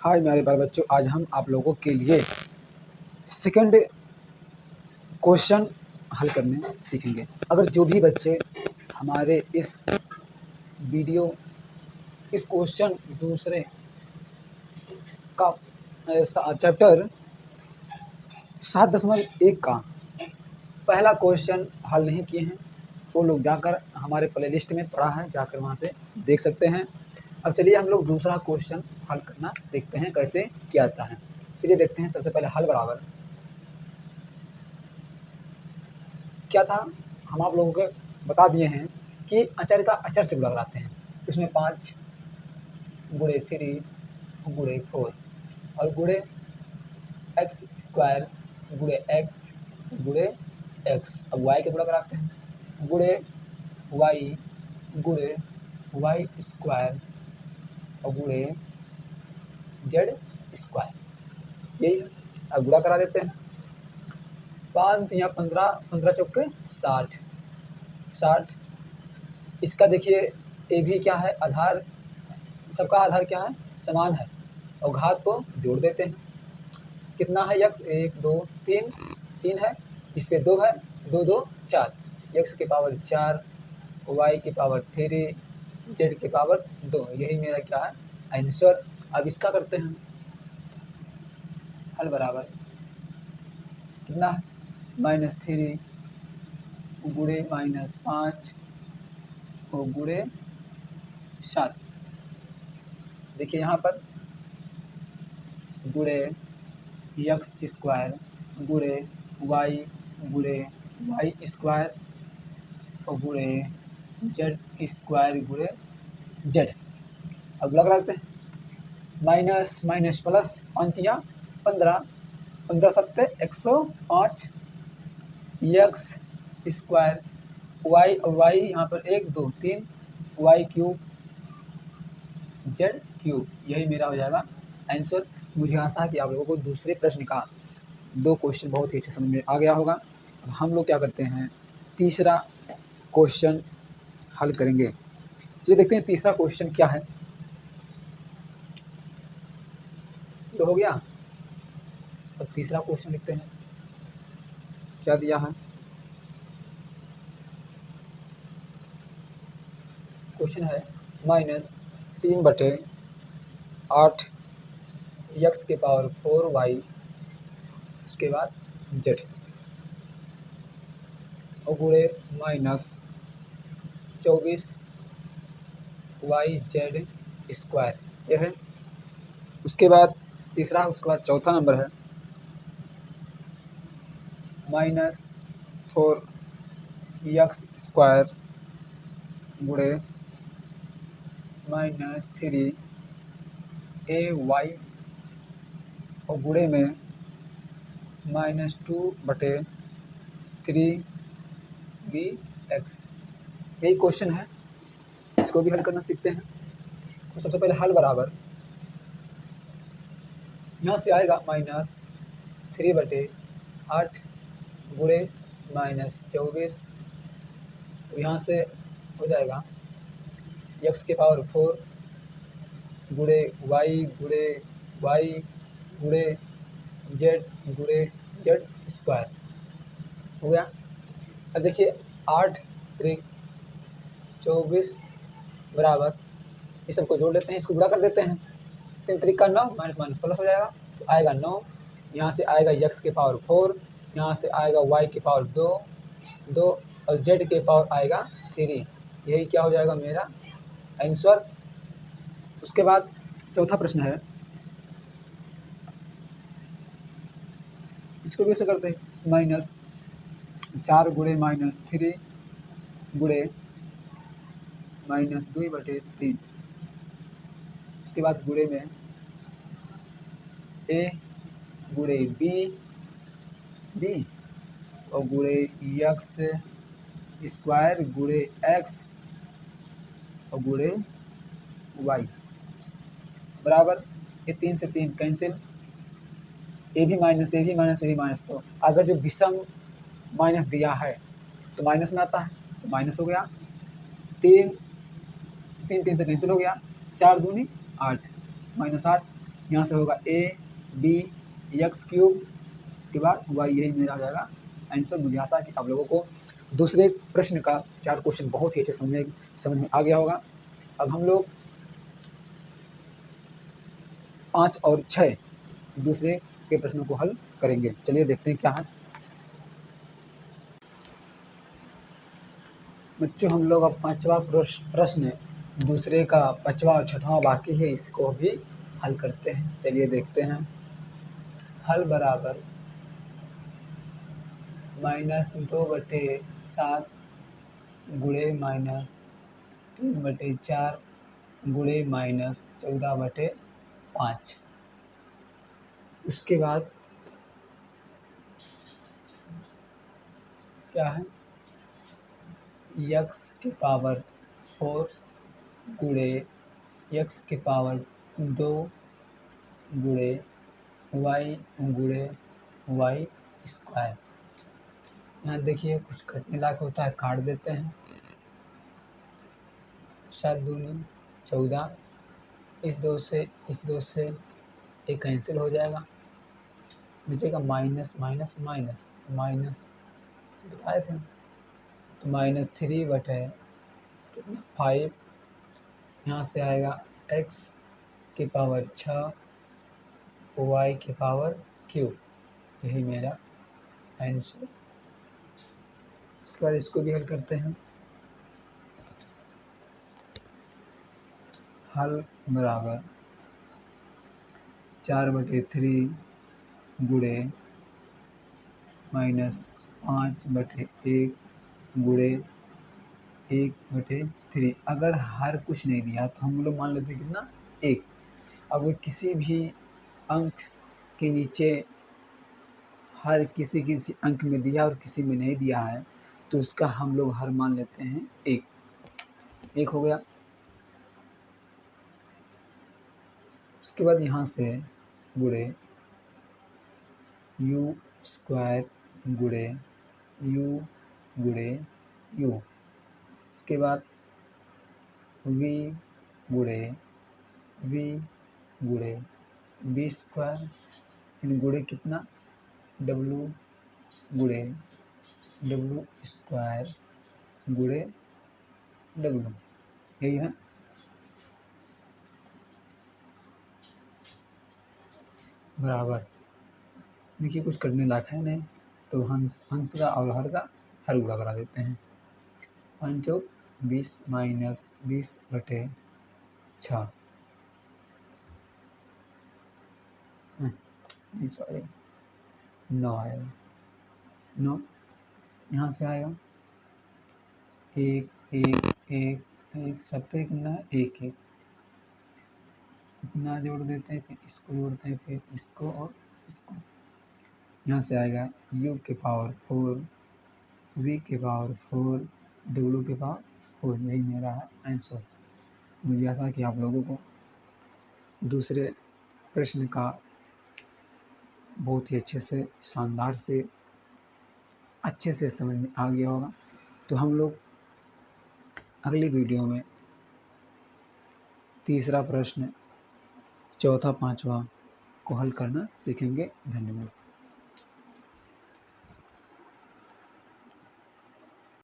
हाय मेरे प्यारे बच्चों, आज हम आप लोगों के लिए सेकंड क्वेश्चन हल करने सीखेंगे। अगर जो भी बच्चे हमारे इस क्वेश्चन दूसरे का चैप्टर 7.1 का पहला क्वेश्चन हल नहीं किए हैं, वो लोग जाकर हमारे प्लेलिस्ट में पड़ा है, जाकर वहाँ से देख सकते हैं। अब चलिए हम लोग दूसरा क्वेश्चन हल करना सीखते हैं, कैसे किया जाता है। चलिए देखते हैं। सबसे पहले हल बराबर क्या था, हम आप लोगों को बता दिए हैं कि अचर का अचर से गुणा कराते हैं। उसमें 5 गुणे 3 गुणे 4 और गुणे एक्स स्क्वायर गुणे एक्स गुणे एक्स। अब वाई के गुणा कराते हैं, गुणे वाई स्क्वायर और गुणे जेड स्क्वायर, यही है। अब गुणा करा देते हैं। 5 या 15, 15 चौके 60। इसका देखिए ए भी क्या है, आधार, सबका आधार क्या है, समान है, और घात को जोड़ देते हैं। कितना है यक्स, 1 2 3 है, इस पे 2 है, 2 2 4, यक्स की पावर 4, वाई की पावर 3, जेड की पावर 2। यही मेरा क्या है, आंसर। अब इसका करते हैं हल बराबर कितना है, -3 गुणे -5 और गुणे 7। देखिए यहाँ पर गुणे यक्स स्क्वायर गुणे वाई स्क्वायर और गुणे जेड स्क्वायर गुणे जेड। अब लग रखते हैं, माइनस माइनस प्लस, 15 15 सत्ते 105 यक्स स्क्वायर वाई यहाँ पर 1 2 3 वाई क्यूब जेड क्यूब। यही मेरा हो जाएगा आंसर। मुझे आशा है कि आप लोगों को दूसरे प्रश्न का 2 क्वेश्चन बहुत ही अच्छे समझ में आ गया होगा। अब हम लोग क्या करते हैं, तीसरा क्वेश्चन हल करेंगे। चलिए देखते हैं तीसरा क्वेश्चन क्या है। तो हो गया। अब तीसरा क्वेश्चन लिखते हैं, क्या दिया है। क्वेश्चन है -3/8 यक्स के पावर 4 वाई, उसके बाद जेड और गुणे -24 वाई जेड स्क्वायर, यह है। उसके बाद तीसरा, उसके बाद चौथा नंबर है -4 यक्स स्क्वायर गुणे -3 ए वाई और गुणे में -2/3 बी एक्स। यही क्वेश्चन है, इसको भी हल करना सीखते हैं। तो सबसे पहले हल बराबर यहाँ से आएगा -3/8 गुणे -24, यहाँ से हो जाएगा यक्स के पावर 4 गुणे वाई गुणे जेड स्क्वायर हो गया। अब देखिए 8 3 24 बराबर, इस सबको जोड़ लेते हैं, इसको गुणा कर देते हैं। 3 3 का 9, माइनस माइनस प्लस हो जाएगा, तो आएगा 9। यहाँ से आएगा यक्स के पावर 4, यहाँ से आएगा वाई के पावर 2 और जेड के पावर आएगा 3। यही क्या हो जाएगा मेरा आंसर। उसके बाद चौथा प्रश्न है, इसको भी ऐसे करते हैं, -4 गुणे -3 गुणे -2/3, उसके बाद गुणे में ए गुणे बी और गुणे यक्स स्क्वायर गुणे एक्स और गुणे वाई बराबर, ये 3 से 3 कैंसिल, ए भी माइनस ए भी माइनस ए भी माइनस। तो अगर जो विषम माइनस दिया है तो माइनस में आता है, तो माइनस हो गया। 3 3 3 से कैंसिल हो गया, 4 दूनी 8 -8 यहाँ से होगा ए बी एक्स क्यूब, उसके बाद वाई, यही मेरा आ जाएगा आंसर। मुझे आशा है कि आप लोगों को दूसरे प्रश्न का 4 क्वेश्चन बहुत ही अच्छे समझ में आ गया होगा। अब हम लोग 5 और 6 दूसरे के प्रश्नों को हल करेंगे। चलिए देखते हैं क्या है। बच्चों हम लोग अब 5वां प्रश्न दूसरे का 5वां और 6वां बाकी है, इसको भी हल करते हैं। चलिए देखते हैं। हल बराबर -2/7 गुणे -3/4 गुणे -14/5। उसके बाद क्या है, x की पावर 4 गुणे x की पावर 2 गुणे y गुणे y स्क्वायर। यहाँ देखिए कुछ घटने लायक होता है, काट देते हैं। 7 दूनी 14, इस 2 से ये कैंसिल हो जाएगा, बचेगा माइनस माइनस माइनस माइनस, बताए थे तो -3/5। यहाँ से आएगा x की पावर 6 y की पावर क्यूब, यही मेरा आंसर। उसके बाद इसको भी हल करते हैं। हल बराबर 4/3 गुणे -5/1 गुणे 1/3। अगर हर कुछ नहीं दिया तो हम लोग मान लेते हैं कितना, 1। अगर किसी भी अंक के नीचे हर किसी अंक में दिया और किसी में नहीं दिया है तो उसका हम लोग हर मान लेते हैं 1। 1 हो गया। उसके बाद यहाँ से गुणे u स्क्वायर गुणे u गुणे u, उसके बाद v गुणे v गुणे v स्क्वायर, गुणे कितना w गुणे w स्क्वायर गुणे w, यही है। बराबर, देखिए कुछ करने लायक है नहीं, तो हंस का और हर का हर गुणा करा देते हैं। 5 20 -20/6, सॉरी 9 आएगा। 9 यहाँ से आएगा 1 1 1 1, सब पे कितना है 1 1, इतना जोड़ देते हैं, फिर इसको जोड़ते हैं, फिर इसको और इसको। यहाँ से आएगा u के पावर 4 v के पावर 4 w के पावर 4, यही मेरा है आंसर। मुझे आशा है कि आप लोगों को दूसरे प्रश्न का बहुत ही अच्छे से, शानदार से, अच्छे से समझ में आ गया होगा। तो हम लोग अगली वीडियो में तीसरा प्रश्न, चौथा, पांचवा को हल करना सीखेंगे। धन्यवाद।